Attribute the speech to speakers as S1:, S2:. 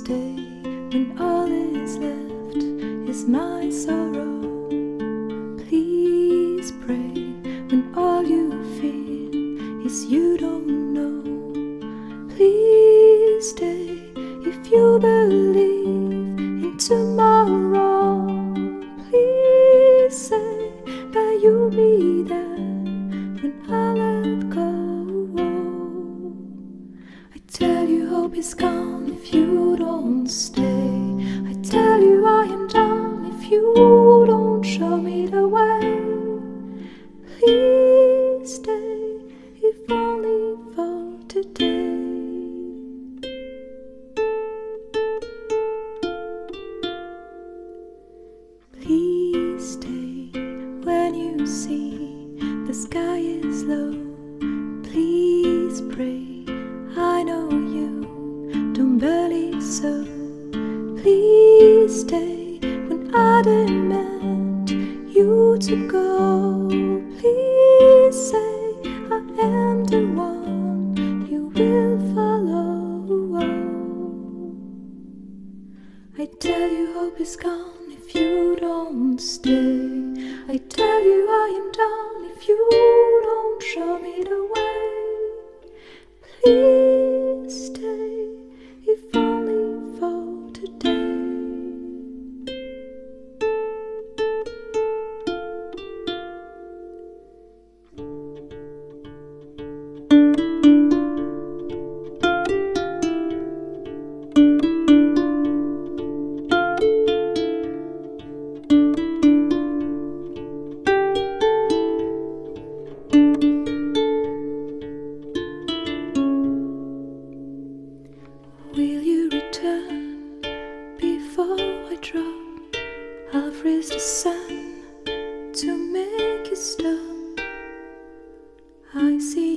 S1: stay when all is left is my sorrow? Please pray when all you feel is you don't know. Please stay if you believe in tomorrow. Please say that you'll be there when I let go. I tell you hope is gone if you don't stay. I tell you I am done if you don't show me the way. Please stay if only for today. Please stay when you see the sky is low. Please pray, I know you don't believe so. Please stay when I demand you to go. Please say I am the one you will follow. I tell you hope is gone if you don't stay. I tell you I am done if you don't show me the way. Please stay if only for today. Will you return before I drop? I'll freeze the sun to make you stop. I see